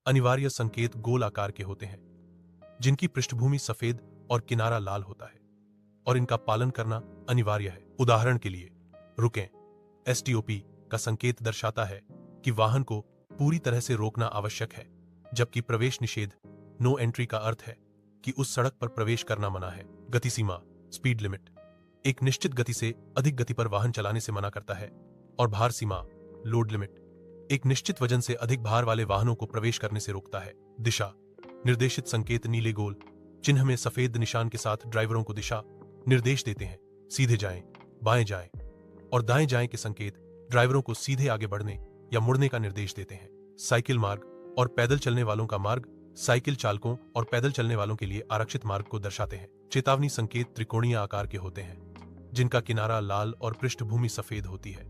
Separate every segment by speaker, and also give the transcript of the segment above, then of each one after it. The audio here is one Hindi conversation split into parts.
Speaker 1: अनिवार्य संकेत गोल आकार के होते हैं, जिनकी पृष्ठभूमि सफेद और किनारा लाल होता है, और इनका पालन करना अनिवार्य है। उदाहरण के लिए, रुकें एसटीओपी का संकेत दर्शाता है कि वाहन को पूरी तरह से रोकना आवश्यक है, जबकि प्रवेश निषेध नो एंट्री का अर्थ है कि उस सड़क पर प्रवेश करना मना है। गति सीमा स्पीड लिमिट एक निश्चित गति से अधिक गति पर वाहन चलाने से मना करता है, और भार सीमा लोड लिमिट एक निश्चित वजन से अधिक भार वाले वाहनों को प्रवेश करने से रोकता है। दिशा निर्देशित संकेत नीले गोल चिन्ह में सफेद निशान के साथ ड्राइवरों को दिशा निर्देश देते हैं। सीधे जाएं, बाएं जाएं और दाएं जाएं के संकेत ड्राइवरों को सीधे आगे बढ़ने या मुड़ने का निर्देश देते हैं। साइकिल मार्ग और पैदल चलने वालों का मार्ग साइकिल चालकों और पैदल चलने वालों के लिए आरक्षित मार्ग को दर्शाते हैं। चेतावनी संकेत त्रिकोणीय आकार के होते हैं, जिनका किनारा लाल और पृष्ठभूमि सफेद होती है,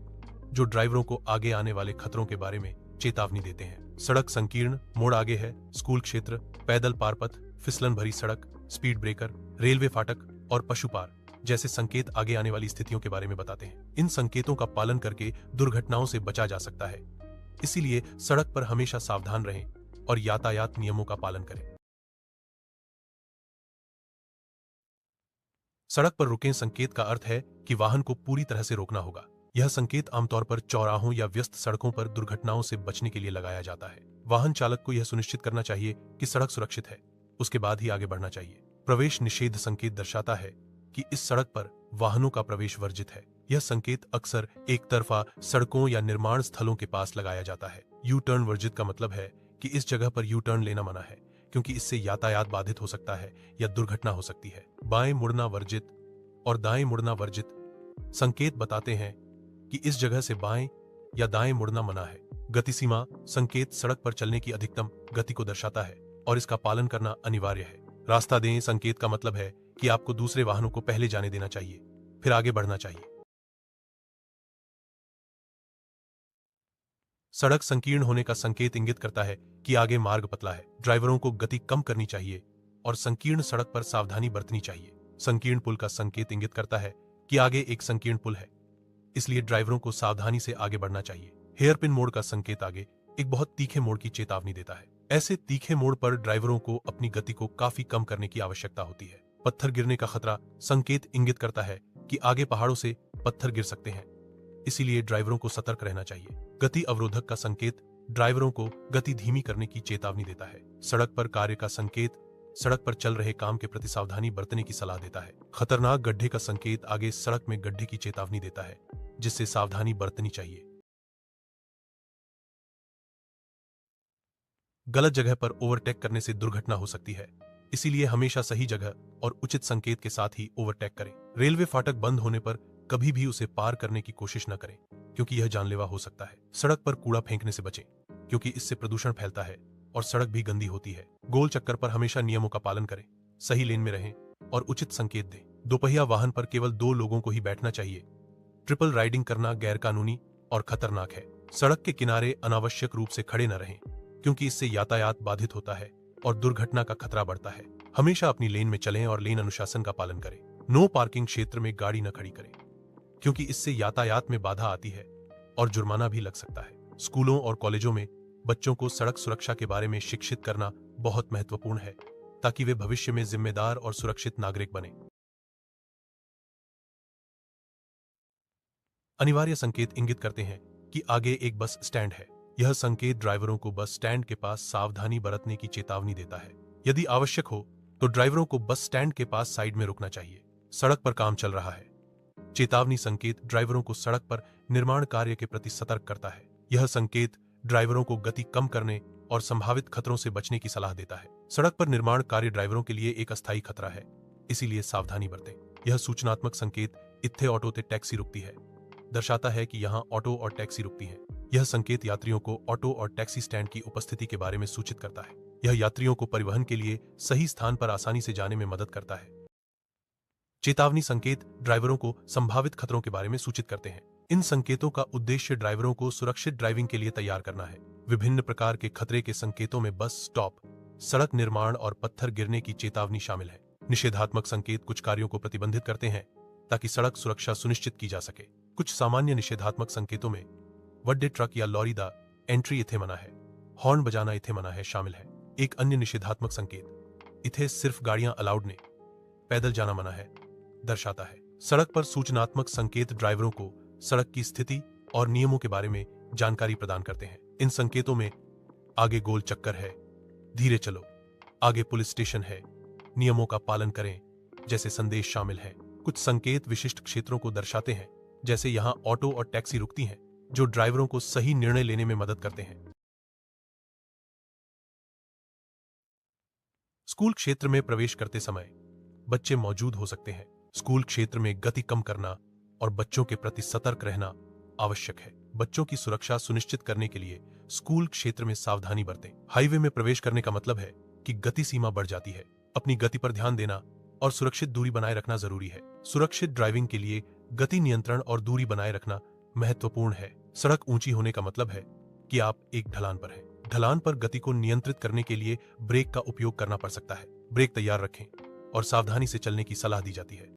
Speaker 1: जो ड्राइवरों को आगे आने वाले खतरों के बारे में चेतावनी देते हैं। सड़क संकीर्ण, मोड़ आगे है, स्कूल क्षेत्र, पैदल पारपथ, फिसलन भरी सड़क, स्पीड ब्रेकर, रेलवे फाटक और पशुपार जैसे संकेत आगे आने वाली स्थितियों के बारे में बताते हैं। इन संकेतों का पालन करके दुर्घटनाओं से बचा जा सकता है, इसीलिए सड़क पर हमेशा सावधान रहें और यातायात नियमों का पालन करें। सड़क पर रुकें संकेत का अर्थ है कि वाहन को पूरी तरह से रोकना होगा। यह संकेत आमतौर पर चौराहों या व्यस्त सड़कों पर दुर्घटनाओं से बचने के लिए लगाया जाता है। वाहन चालक को यह सुनिश्चित करना चाहिए कि सड़क सुरक्षित है, उसके बाद ही आगे बढ़ना चाहिए। प्रवेश निषेध संकेत दर्शाता है कि इस सड़क पर वाहनों का प्रवेश वर्जित है। यह संकेत अक्सर एक तरफा सड़कों या निर्माण स्थलों के पास लगाया जाता है। यू टर्न वर्जित का मतलब है कि इस जगह पर यू टर्न लेना मना है, क्योंकि इससे यातायात बाधित हो सकता है या दुर्घटना हो सकती है। बाएं मुड़ना वर्जित और दाएं मुड़ना वर्जित संकेत बताते हैं कि इस जगह से बाएं या दाएं मुड़ना मना है। गति सीमा संकेत सड़क पर चलने की अधिकतम गति को दर्शाता है और इसका पालन करना अनिवार्य है। रास्ता दें संकेत का मतलब है कि आपको दूसरे वाहनों को पहले जाने देना चाहिए, फिर आगे बढ़ना चाहिए। सड़क संकीर्ण होने का संकेत इंगित करता है कि आगे मार्ग पतला है, ड्राइवरों को गति कम करनी चाहिए और संकीर्ण सड़क पर सावधानी बरतनी चाहिए। संकीर्ण पुल का संकेत इंगित करता है कि आगे एक संकीर्ण पुल है, इसलिए ड्राइवरों को सावधानी से आगे बढ़ना चाहिए। हेयरपिन मोड़ का संकेत आगे एक बहुत तीखे मोड़ की चेतावनी देता है। ऐसे तीखे मोड़ पर ड्राइवरों को अपनी गति को काफी कम करने की आवश्यकता होती है। पत्थर गिरने का खतरा संकेत इंगित करता है कि आगे पहाड़ों से पत्थर गिर सकते हैं, इसीलिए ड्राइवरों को सतर्क रहना चाहिए। गति अवरोधक का संकेत ड्राइवरों को गति धीमी करने की चेतावनी देता है। सड़क पर कार्य का संकेत सड़क पर चल रहे काम के प्रति सावधानी बरतने की सलाह देता है। खतरनाक गड्ढे का संकेत आगे सड़क में गड्ढे की चेतावनी देता है, जिससे सावधानी बरतनी चाहिए। गलत जगह पर ओवरटेक करने से दुर्घटना हो सकती है, इसीलिए हमेशा सही जगह और उचित संकेत के साथ ही ओवरटेक करें। रेलवे फाटक बंद होने पर कभी भी उसे पार करने की कोशिश न करें, क्योंकि यह जानलेवा हो सकता है। सड़क पर कूड़ा फेंकने से बचें, क्योंकि इससे प्रदूषण फैलता है और सड़क भी गंदी होती है। गोल चक्कर पर हमेशा नियमों का पालन करें, सही लेन में रहें और उचित संकेत दें। दोपहिया वाहन पर केवल 2 लोगों को ही बैठना चाहिए। ट्रिपल राइडिंग करना गैरकानूनी और खतरनाक है। सड़क के किनारे अनावश्यक रूप से खड़े न रहें, क्योंकि इससे यातायात बाधित होता है और दुर्घटना का खतरा बढ़ता है। हमेशा अपनी लेन में चलें और लेन अनुशासन का पालन करें। नो पार्किंग क्षेत्र में गाड़ी न खड़ी करें, क्योंकि इससे यातायात में बाधा आती है और जुर्माना भी लग सकता है। स्कूलों और कॉलेजों में बच्चों को सड़क सुरक्षा के बारे में शिक्षित करना बहुत महत्वपूर्ण है, ताकि वे भविष्य में जिम्मेदार और सुरक्षित नागरिक बने। अनिवार्य संकेत इंगित करते हैं कि आगे एक बस स्टैंड है। यह संकेत ड्राइवरों को बस स्टैंड के पास सावधानी बरतने की चेतावनी देता है। यदि आवश्यक हो तो ड्राइवरों को बस स्टैंड के पास साइड में रुकना चाहिए। सड़क पर काम चल रहा है। चेतावनी संकेत ड्राइवरों को सड़क पर निर्माण कार्य के प्रति सतर्क करता है। यह संकेत ड्राइवरों को गति कम करने और संभावित खतरों से बचने की सलाह देता है। सड़क पर निर्माण कार्य ड्राइवरों के लिए एक अस्थायी खतरा है, इसीलिए सावधानी बरतें। यह सूचनात्मक संकेत इत्थे ऑटो ते टैक्सी रुकती है दर्शाता है कि यहाँ ऑटो और टैक्सी रुकती हैं। यह संकेत यात्रियों को ऑटो और टैक्सी स्टैंड की उपस्थिति के बारे में सूचित करता है। यह यात्रियों को परिवहन के लिए सही स्थान पर आसानी से जाने में मदद करता है। चेतावनी संकेत ड्राइवरों को संभावित खतरों के बारे में सूचित करते हैं। इन संकेतों का उद्देश्य ड्राइवरों को सुरक्षित ड्राइविंग के लिए तैयार करना है। विभिन्न प्रकार के खतरे के संकेतों में बस स्टॉप, सड़क निर्माण और पत्थर गिरने की चेतावनी शामिल है। निषेधात्मक संकेत कुछ कार्यों को प्रतिबंधित करते हैं ताकि सड़क सुरक्षा सुनिश्चित की जा सके। कुछ सामान्य निषेधात्मक संकेतों में वड्डे ट्रक या लॉरी दा एंट्री इथे मना है। हॉर्न बजाना इथे मना है शामिल है। एक अन्य निषेधात्मक संकेत इथे सिर्फ गाड़ियां अलाउड ने, पैदल जाना मना है दर्शाता है। सड़क पर सूचनात्मक संकेत ड्राइवरों को सड़क की स्थिति और नियमों के बारे में जानकारी प्रदान करते हैं। इन संकेतों में आगे गोल चक्कर है, धीरे चलो, आगे पुलिस स्टेशन है, नियमों का पालन करें जैसे संदेश शामिल हैं। कुछ संकेत विशिष्ट क्षेत्रों को दर्शाते हैं, जैसे यहां ऑटो और टैक्सी रुकती हैं, जो ड्राइवरों को सही निर्णय लेने में मदद करते हैं। स्कूल क्षेत्र में प्रवेश करते समय बच्चे मौजूद हो सकते हैं। स्कूल क्षेत्र में गति कम करना और बच्चों के प्रति सतर्क रहना आवश्यक है। बच्चों की सुरक्षा सुनिश्चित करने के लिए स्कूल क्षेत्र में सावधानी बरतें। हाईवे में प्रवेश करने का मतलब है कि गति सीमा बढ़ जाती है। अपनी गति पर ध्यान देना और सुरक्षित दूरी बनाए रखना जरूरी है। सुरक्षित ड्राइविंग के लिए गति नियंत्रण और दूरी बनाए रखना महत्वपूर्ण है। सड़क ऊंची होने का मतलब है कि आप एक ढलान पर हैं। ढलान पर गति को नियंत्रित करने के लिए ब्रेक का उपयोग करना पड़ सकता है। ब्रेक तैयार रखें और सावधानी से चलने की सलाह दी जाती है।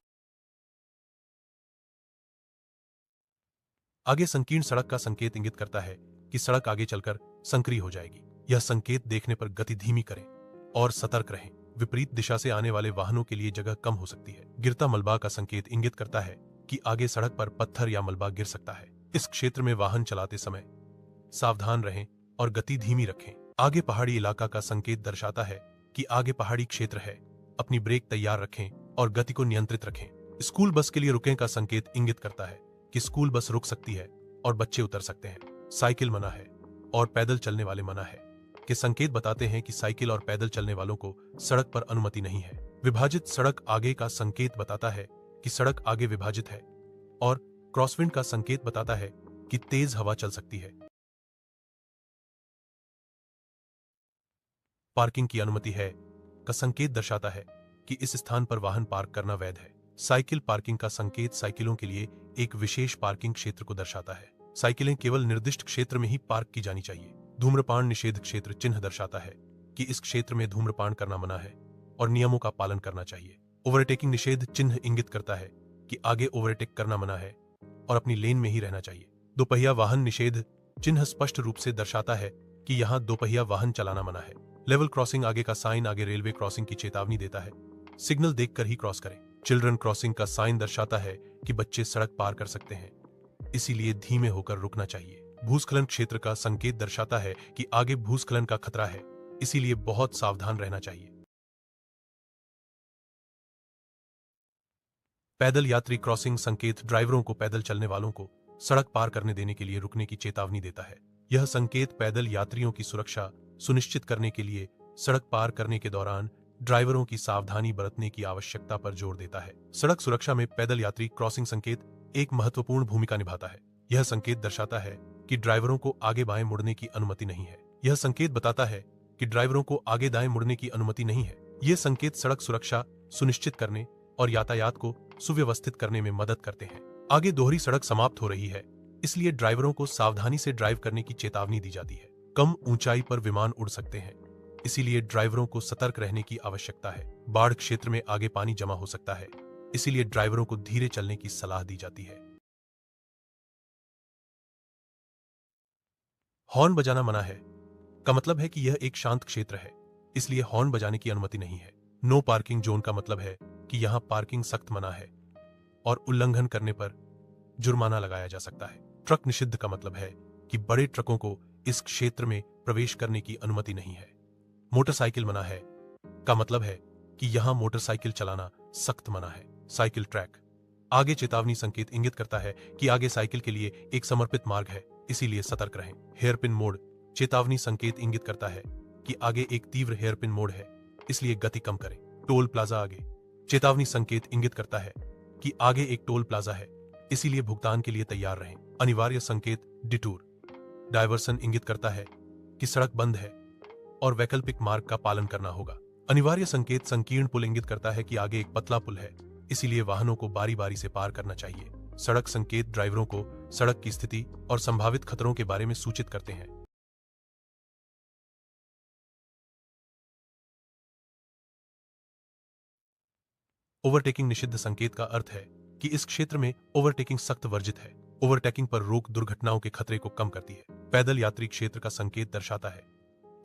Speaker 1: आगे संकीर्ण सड़क का संकेत इंगित करता है कि सड़क आगे चलकर संकरी हो जाएगी। यह संकेत देखने पर गति धीमी करें और सतर्क रहें। विपरीत दिशा से आने वाले वाहनों के लिए जगह कम हो सकती है। गिरता मलबा का संकेत इंगित करता है कि आगे सड़क पर पत्थर या मलबा गिर सकता है। इस क्षेत्र में वाहन चलाते समय सावधान रहें और गति धीमी रखें। आगे पहाड़ी इलाका का संकेत दर्शाता है कि आगे पहाड़ी क्षेत्र है। अपनी ब्रेक तैयार रखें और गति को नियंत्रित रखें। स्कूल बस के लिए रुकें का संकेत इंगित करता है कि स्कूल बस रुक सकती है और बच्चे उतर सकते हैं। साइकिल मना है और पैदल चलने वाले मना है के संकेत बताते हैं कि साइकिल और पैदल चलने वालों को सड़क पर अनुमति नहीं है। विभाजित सड़क आगे का संकेत बताता है कि सड़क आगे विभाजित है और क्रॉसविंड का संकेत बताता है कि तेज हवा चल सकती है। पार्किंग की अनुमति है का संकेत दर्शाता है कि इस स्थान पर वाहन पार्क करना वैध है। साइकिल पार्किंग का संकेत साइकिलों के लिए एक विशेष पार्किंग क्षेत्र को दर्शाता है। साइकिलें केवल निर्दिष्ट क्षेत्र में ही पार्क की जानी चाहिए। धूम्रपान निषेध क्षेत्र चिन्ह दर्शाता है कि इस क्षेत्र में धूम्रपान करना मना है और नियमों का पालन करना चाहिए। ओवरटेकिंग निषेध चिन्ह इंगित करता है कि आगे ओवरटेक करना मना है और अपनी लेन में ही रहना चाहिए। दोपहिया वाहन निषेध चिन्ह स्पष्ट रूप से दर्शाता है कि यहाँ दोपहिया वाहन चलाना मना है। लेवल क्रॉसिंग आगे का साइन आगे रेलवे क्रॉसिंग की चेतावनी देता है। सिग्नल देखकर ही क्रॉस करें। चिल्ड्रन क्रॉसिंग का साइन दर्शाता है कि बच्चे सड़क पार कर सकते हैं, इसीलिए धीमे होकर रुकना चाहिए। भूस्खलन क्षेत्र का संकेत दर्शाता है कि आगे भूस्खलन का खतरा है, इसीलिए बहुत सावधान रहना चाहिए। पैदल यात्री क्रॉसिंग संकेत ड्राइवरों को पैदल चलने वालों को सड़क पार करने देने के लिए रुकने की चेतावनी देता है। यह संकेत पैदल यात्रियों की सुरक्षा सुनिश्चित करने के लिए सड़क पार करने के दौरान ड्राइवरों की सावधानी बरतने की आवश्यकता पर जोर देता है। सड़क सुरक्षा में पैदल यात्री क्रॉसिंग संकेत एक महत्वपूर्ण भूमिका निभाता है। यह संकेत दर्शाता है कि ड्राइवरों को आगे बाएं मुड़ने की अनुमति नहीं है। यह संकेत बताता है कि ड्राइवरों को आगे दाएं मुड़ने की अनुमति नहीं है। ये संकेत सड़क सुरक्षा सुनिश्चित करने और यातायात को सुव्यवस्थित करने में मदद करते हैं। आगे दोहरी सड़क समाप्त हो रही है, इसलिए ड्राइवरों को सावधानी से ड्राइव करने की चेतावनी दी जाती है। कम ऊंचाई पर विमान उड़ सकते हैं, इसीलिए ड्राइवरों को सतर्क रहने की आवश्यकता है। बाढ़ क्षेत्र में आगे पानी जमा हो सकता है, इसीलिए ड्राइवरों को धीरे चलने की सलाह दी जाती है। हॉर्न बजाना मना है का मतलब है कि यह एक शांत क्षेत्र है, इसलिए हॉर्न बजाने की अनुमति नहीं है। नो पार्किंग जोन का मतलब है कि यहां पार्किंग सख्त मना है और उल्लंघन करने पर जुर्माना लगाया जा सकता है। ट्रक निषिद्ध का मतलब है कि बड़े ट्रकों को इस क्षेत्र में प्रवेश करने की अनुमति नहीं है। मोटरसाइकिल मना है का मतलब है कि यहां मोटरसाइकिल चलाना सख्त मना है। साइकिल ट्रैक आगे चेतावनी संकेत इंगित करता है कि आगे साइकिल के लिए एक समर्पित मार्ग है, इसीलिए सतर्क रहें। हेयरपिन मोड़ चेतावनी संकेत इंगित करता है कि आगे एक तीव्र हेयरपिन मोड़ है, इसलिए गति कम करें। टोल प्लाजा आगे चेतावनी संकेत इंगित करता है कि आगे एक टोल प्लाजा है, इसीलिए भुगतान के लिए तैयार रहें। अनिवार्य संकेत डिटूर डायवर्सन इंगित करता है कि सड़क बंद है और वैकल्पिक मार्ग का पालन करना होगा। अनिवार्य संकेत संकीर्ण पुल इंगित करता है कि आगे एक पतला पुल है, इसीलिए वाहनों को बारी बारी से पार करना चाहिए। सड़क संकेत ड्राइवरों को सड़क की स्थिति और संभावित खतरों के बारे में सूचित करते हैं। ओवरटेकिंग निषिद्ध संकेत का अर्थ है कि इस क्षेत्र में ओवरटेकिंग सख्त वर्जित है। ओवरटेकिंग पर रोक दुर्घटनाओं के खतरे को कम करती है। पैदल यात्री क्षेत्र का संकेत दर्शाता है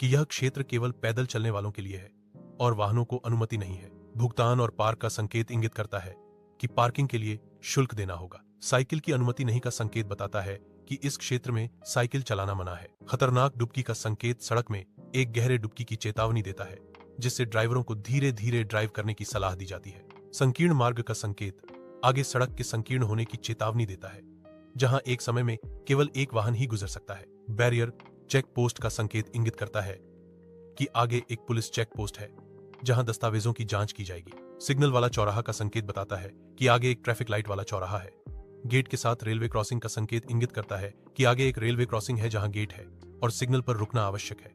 Speaker 1: कि यह क्षेत्र केवल पैदल चलने वालों के लिए है और वाहनों को अनुमति नहीं है। भुगतान और पार्क का संकेत इंगित करता है कि पार्किंग के लिए शुल्क देना होगा। साइकिल की अनुमति नहीं का संकेत बताता है कि इस क्षेत्र में साइकिल चलाना मना है। खतरनाक डुबकी का संकेत सड़क में एक गहरे डुबकी की चेतावनी देता है, जिससे ड्राइवरों को धीरे धीरे ड्राइव करने की सलाह दी जाती है। संकीर्ण मार्ग का संकेत आगे सड़क के संकीर्ण होने की चेतावनी देता है, जहां एक समय में केवल एक वाहन ही गुजर सकता है। बैरियर चेक पोस्ट का संकेत इंगित करता है कि आगे एक पुलिस चेक पोस्ट है, जहां दस्तावेजों की जांच की जाएगी। सिग्नल वाला चौराहा का संकेत बताता है कि आगे एक ट्रैफिक लाइट वाला चौराहा है। गेट के साथ रेलवे क्रॉसिंग का संकेत इंगित करता है कि आगे एक रेलवे क्रॉसिंग है जहां गेट है और सिग्नल पर रुकना आवश्यक है।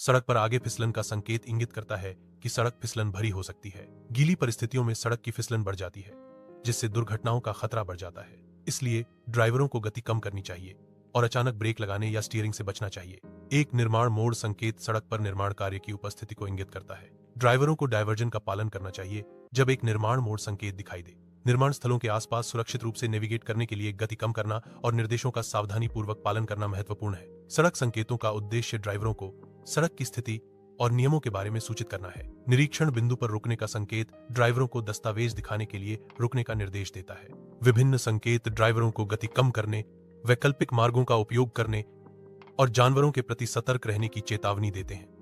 Speaker 1: सड़क पर आगे फिसलन का संकेत इंगित करता है कि सड़क फिसलन भरी हो सकती है। गीली परिस्थितियों में सड़क की फिसलन बढ़ जाती है, जिससे दुर्घटनाओं का खतरा बढ़ जाता है। इसलिए ड्राइवरों को गति कम करनी चाहिए और अचानक ब्रेक लगाने या स्टीयरिंग से बचना चाहिए। एक निर्माण मोड़ संकेत सड़क पर निर्माण कार्य की उपस्थिति को इंगित करता है। ड्राइवरों को डायवर्जन का पालन करना चाहिए जब एक निर्माण मोड़ संकेत दिखाई दे। निर्माण स्थलों के आसपास सुरक्षित रूप से नेविगेट करने के लिए गति कम करना और निर्देशों का सावधानी पूर्वक पालन करना महत्वपूर्ण है। सड़क संकेतों का उद्देश्य ड्राइवरों को सड़क की स्थिति और नियमों के बारे में सूचित करना है। निरीक्षण बिंदु पर रुकने का संकेत ड्राइवरों को दस्तावेज दिखाने के लिए रुकने का निर्देश देता है। विभिन्न संकेत ड्राइवरों को गति कम करने, वैकल्पिक मार्गों का उपयोग करने और जानवरों के प्रति सतर्क रहने की चेतावनी देते हैं।